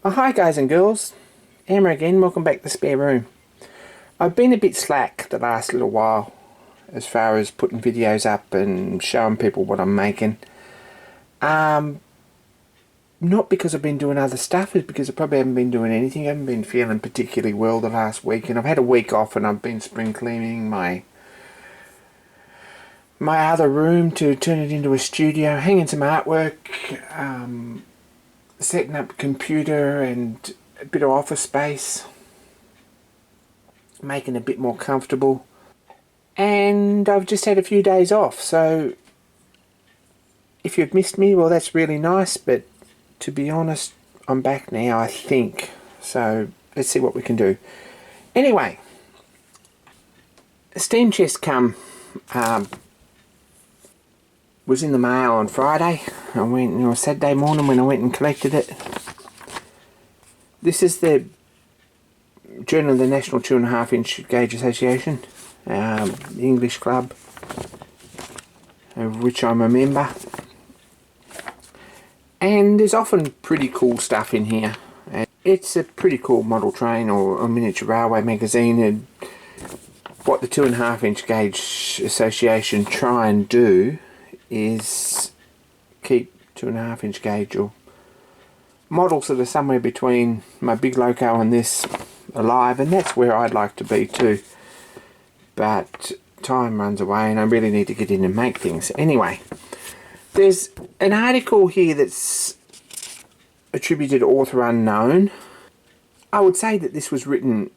Oh, hi guys and girls, Emma again, welcome back to the spare room. I've been a bit slack the last little while as far as putting videos up and showing people what I'm making. Not because I've been doing other stuff, it's because I probably haven't been doing anything. I haven't been feeling particularly well the last week, and I've had a week off and I've been spring cleaning my other room to turn it into a studio, hanging some artwork, setting up a computer and a bit of office space, making it a bit more comfortable, and I've just had a few days off. So if you've missed me, well, that's really nice, but to be honest, I'm back now, I think. So let's see what we can do. Anyway, steam chest was in the mail on Friday. I went, or Saturday morning when I went and collected it. This is the Journal of the National 2.5 Inch Gauge Association, the English club, of which I'm a member. And there's often pretty cool stuff in here. It's a pretty cool model train or a miniature railway magazine, and what the 2.5 Inch Gauge Association try and do is keep 2.5 inch gauge or models that are somewhere between my big loco and this alive, and that's where I'd like to be too, but time runs away and I really need to get in and make things. Anyway, there's an article here that's attributed author unknown. I would say that this was written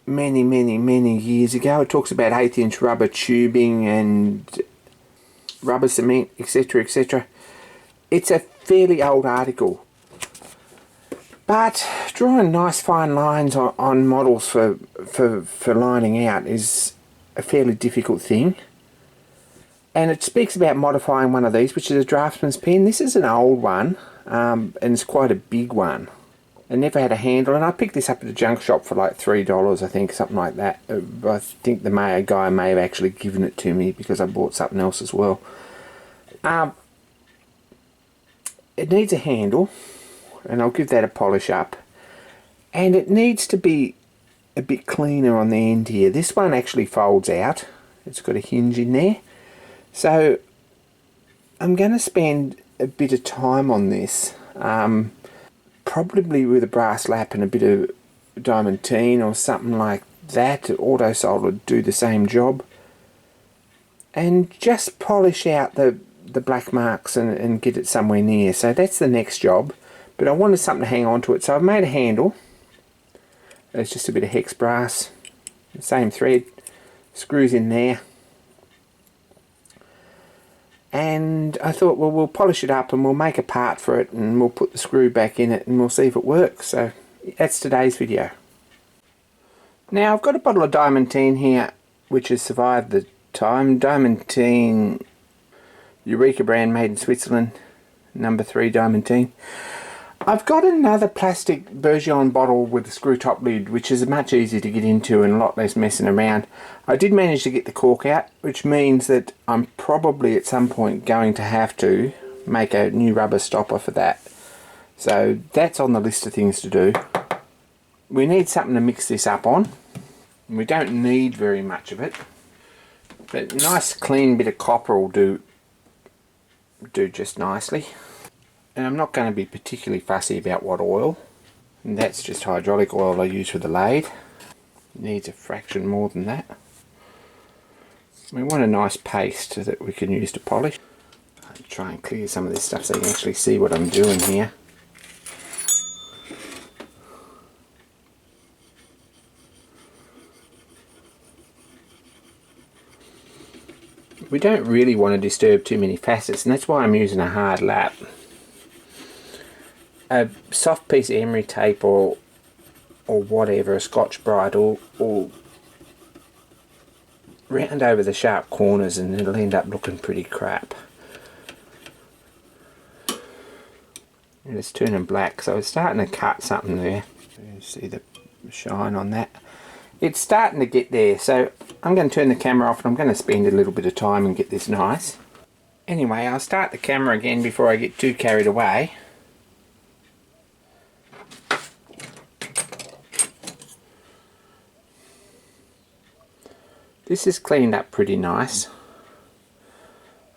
many years ago. It talks about 1/8 inch rubber tubing and rubber cement, etc, etc. It's a fairly old article, but drawing nice fine lines on models for lining out is a fairly difficult thing. And it speaks about modifying one of these, which is a draughtsman's pen. This is an old one, and it's quite a big one. It never had a handle, and I picked this up at a junk shop for like $3, I think, something like that. I think the guy may have actually given it to me because I bought something else as well. It needs a handle, and I'll give that a polish up. And it needs to be a bit cleaner on the end here. This one actually folds out. It's got a hinge in there. So I'm going to spend a bit of time on this. Probably with a brass lap and a bit of diamantine or something like that. Auto solder would do the same job. And just polish out the black marks and get it somewhere near. So that's the next job. But I wanted something to hang on to it. So I've made a handle. There's just a bit of hex brass. Same thread. Screws in there. And I thought, well, we'll polish it up and we'll make a part for it and we'll put the screw back in it and we'll see if it works. So that's today's video. Now I've got a bottle of diamantine here which has survived the time. Diamantine Eureka brand, made in Switzerland, number 3 diamantine. I've got another plastic Bourgeon bottle with a screw top lid, which is much easier to get into and a lot less messing around. I did manage to get the cork out, which means that I'm probably at some point going to have to make a new rubber stopper for that. So that's on the list of things to do. We need something to mix this up on. We don't need very much of it, but nice clean bit of copper will do just nicely. And I'm not going to be particularly fussy about what oil. And that's just hydraulic oil I use for the lathe. It needs a fraction more than that. We want a nice paste that we can use to polish. I'll try and clear some of this stuff so you can actually see what I'm doing here. We don't really want to disturb too many facets, and that's why I'm using a hard lap. A soft piece of emery tape or whatever, a Scotch-Brite, will round over the sharp corners and it'll end up looking pretty crap. And it's turning black, so it's starting to cut something there. You see the shine on that. It's starting to get there, so I'm going to turn the camera off and I'm going to spend a little bit of time and get this nice. Anyway, I'll start the camera again before I get too carried away. This is cleaned up pretty nice.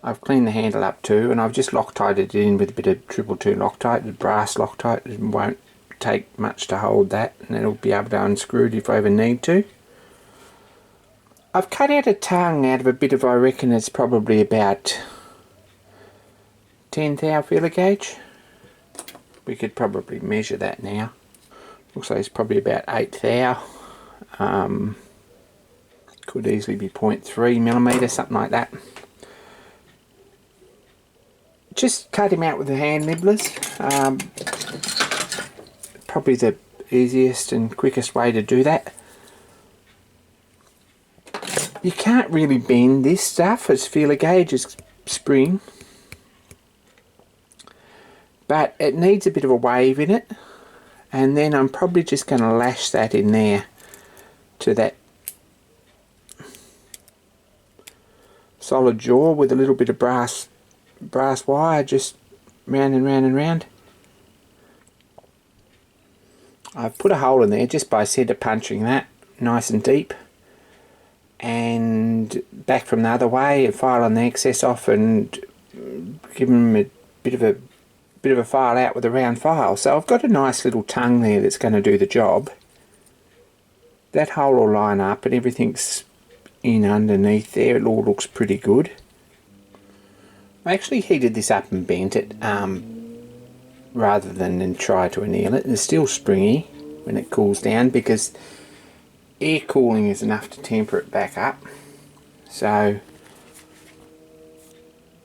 I've cleaned the handle up too, and I've just Loctited it in with a bit of 222 Loctite, the brass Loctite. It won't take much to hold that, and it'll be able to unscrew it if I ever need to. I've cut out a tongue out of a bit of, I reckon it's probably about 10 thou feeler gauge. We could probably measure that now. Looks like it's probably about 8 thou. Could easily be 0.3 millimetre, something like that. Just cut him out with the hand nibblers. Probably the easiest and quickest way to do that. You can't really bend this stuff as feeler gauge as spring, but it needs a bit of a wave in it, and then I'm probably just going to lash that in there to that solid jaw with a little bit of brass wire, just round and round and round. I've put a hole in there just by centre punching that nice and deep, and back from the other way, filing the excess off and give them a bit of a file out with a round file. So I've got a nice little tongue there that's going to do the job. That hole will line up and everything's in underneath there. It all looks pretty good. I actually heated this up and bent it rather than try to anneal it. It's still springy when it cools down because air cooling is enough to temper it back up. So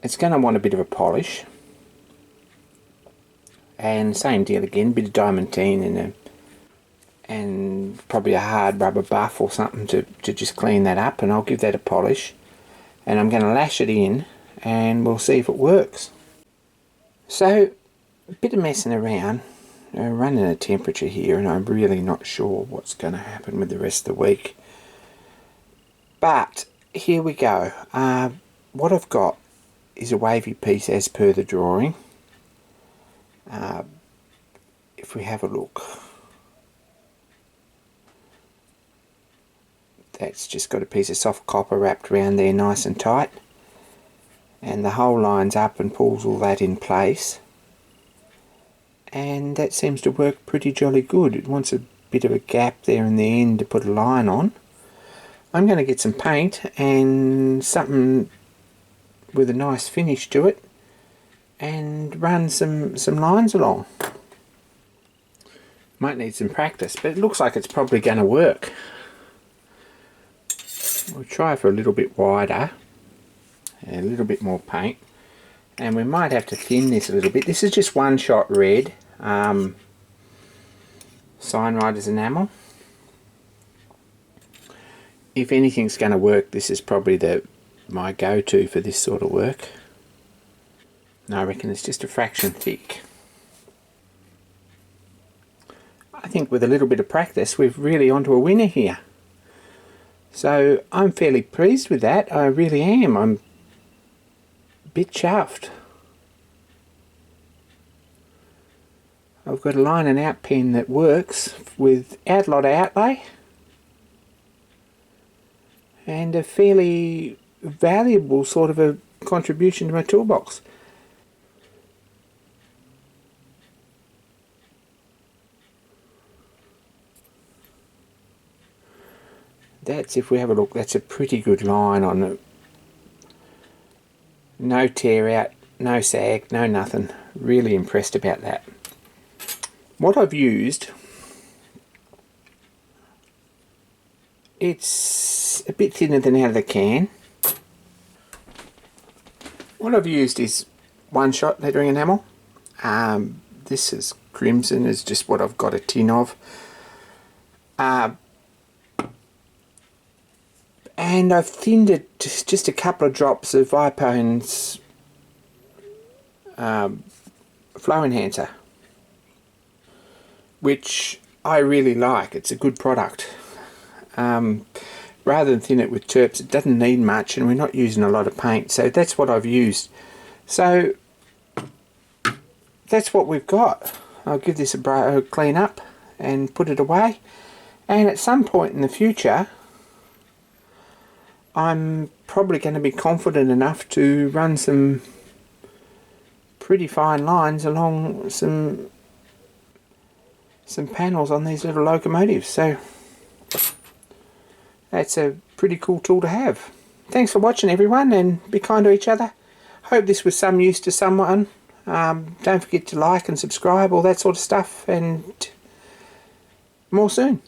it's going to want a bit of a polish. And same deal again, bit of diamantine and probably a hard rubber buff or something to just clean that up, and I'll give that a polish. And I'm going to lash it in and we'll see if it works. So a bit of messing around, running a temperature here, and I'm really not sure what's going to happen with the rest of the week. But here we go. What I've got is a wavy piece as per the drawing. If we have a look, that's just got a piece of soft copper wrapped around there nice and tight, and the hole lines up and pulls all that in place, and that seems to work pretty jolly good. It wants a bit of a gap there in the end to put a line on. I'm going to get some paint and something with a nice finish to it and run some lines along. Might need some practice, but it looks like it's probably going to work. We'll try for a little bit wider, a little bit more paint, and we might have to thin this a little bit. This is just one shot red, Signwriter's enamel. If anything's going to work, this is probably my go-to for this sort of work. And I reckon it's just a fraction thick. I think with a little bit of practice we're really onto a winner here. So I'm fairly pleased with that, I really am. I'm a bit chuffed. I've got a line and out pen that works without a lot of outlay, and a fairly valuable sort of a contribution to my toolbox. That's, if we have a look, that's a pretty good line on it. No tear out, no sag, no nothing. Really impressed about that. What I've used, it's a bit thinner than out of the can. What I've used is one shot lettering enamel. This is crimson, is just what I've got a tin of. And I've thinned it just a couple of drops of Ipone's flow enhancer, which I really like. It's a good product. Rather than thin it with terps, it doesn't need much, and we're not using a lot of paint, so that's what I've used. So that's what we've got. I'll give this a clean up and put it away, and at some point in the future I'm probably going to be confident enough to run some pretty fine lines along some panels on these little locomotives. So that's a pretty cool tool to have. Thanks for watching, everyone, and be kind to each other. Hope this was some use to someone. Don't forget to like and subscribe, all that sort of stuff, and more soon.